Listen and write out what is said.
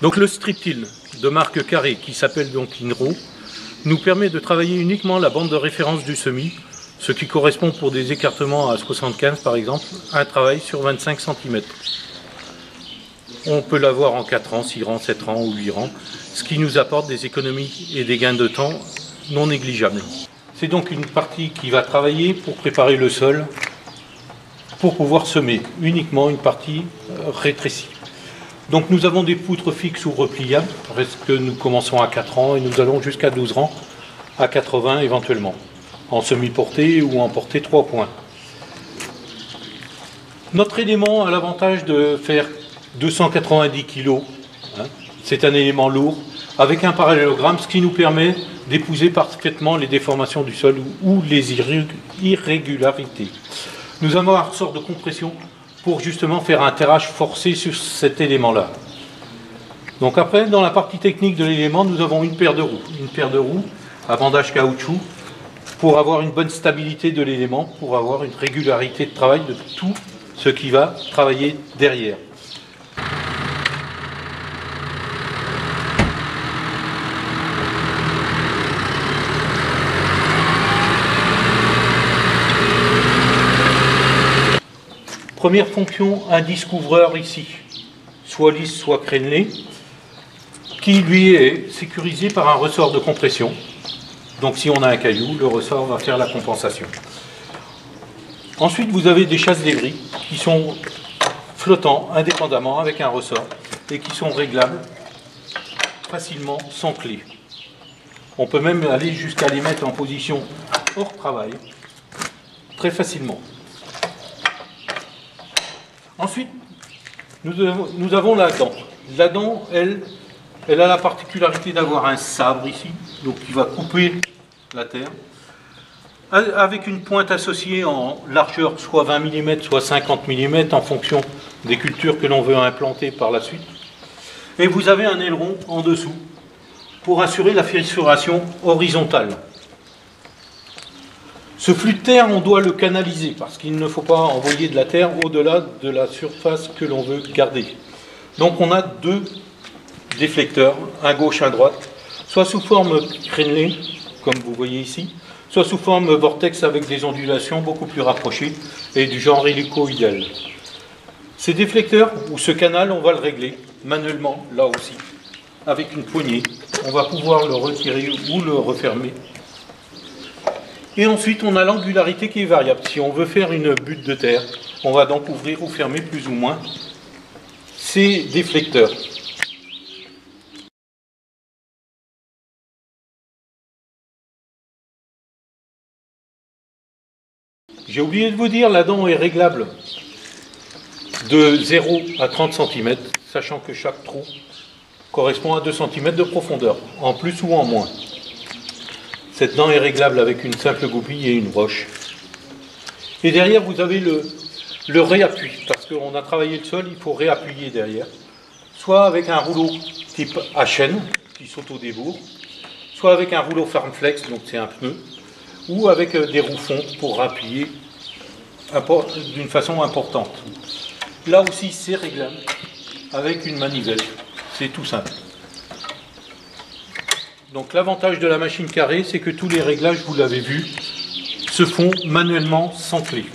Donc le strip till de marque Carré, qui s'appelle donc Inro, nous permet de travailler uniquement la bande de référence du semis, ce qui correspond pour des écartements à 75 par exemple, à un travail sur 25 cm. On peut l'avoir en 4 rangs, 6 rangs, 7 rangs ou 8 rangs, ce qui nous apporte des économies et des gains de temps non négligeables. C'est donc une partie qui va travailler pour préparer le sol, pour pouvoir semer, uniquement une partie rétrécie. Donc nous avons des poutres fixes ou repliables, parce que nous commençons à 4 rangs et nous allons jusqu'à 12 rangs, à 80 éventuellement, en semi-portée ou en portée 3 points. Notre élément a l'avantage de faire 290 kg, c'est un élément lourd, avec un parallélogramme, ce qui nous permet d'épouser parfaitement les déformations du sol ou les irrégularités. Nous avons un ressort de compression pour justement faire un terrage forcé sur cet élément-là. Donc après, dans la partie technique de l'élément, nous avons une paire de roues. Une paire de roues à bandage caoutchouc pour avoir une bonne stabilité de l'élément, pour avoir une régularité de travail de tout ce qui va travailler derrière. Première fonction, un disque ouvreur ici, soit lisse, soit crénelé, qui lui est sécurisé par un ressort de compression. Donc si on a un caillou, le ressort va faire la compensation. Ensuite, vous avez des chasse-débris qui sont flottants indépendamment avec un ressort et qui sont réglables facilement sans clé. On peut même aller jusqu'à les mettre en position hors travail très facilement. Ensuite, nous avons la dent. La dent, elle a la particularité d'avoir un sabre ici, donc qui va couper la terre, avec une pointe associée en largeur, soit 20 mm, soit 50 mm, en fonction des cultures que l'on veut implanter par la suite. Et vous avez un aileron en dessous pour assurer la fissuration horizontale. Ce flux de terre, on doit le canaliser parce qu'il ne faut pas envoyer de la terre au-delà de la surface que l'on veut garder. Donc on a deux déflecteurs, un gauche, un droite, soit sous forme crénelée, comme vous voyez ici, soit sous forme vortex avec des ondulations beaucoup plus rapprochées et du genre hélicoïdal. Ces déflecteurs, ou ce canal, on va le régler manuellement, là aussi, avec une poignée. On va pouvoir le retirer ou le refermer. Et ensuite, on a l'angularité qui est variable. Si on veut faire une butte de terre, on va donc ouvrir ou fermer plus ou moins ces déflecteurs. J'ai oublié de vous dire, la dent est réglable de 0 à 30 cm, sachant que chaque trou correspond à 2 cm de profondeur, en plus ou en moins. Cette dent est réglable avec une simple goupille et une broche. Et derrière, vous avez le réappui, parce qu'on a travaillé le sol, il faut réappuyer derrière. Soit avec un rouleau type à chaîne, qui s'auto-débourre, soit avec un rouleau Farmflex, donc c'est un pneu, ou avec des roues fontes pour appuyer d'une façon importante. Là aussi, c'est réglable avec une manivelle. C'est tout simple. Donc l'avantage de la machine Carré, c'est que tous les réglages, vous l'avez vu, se font manuellement sans clé.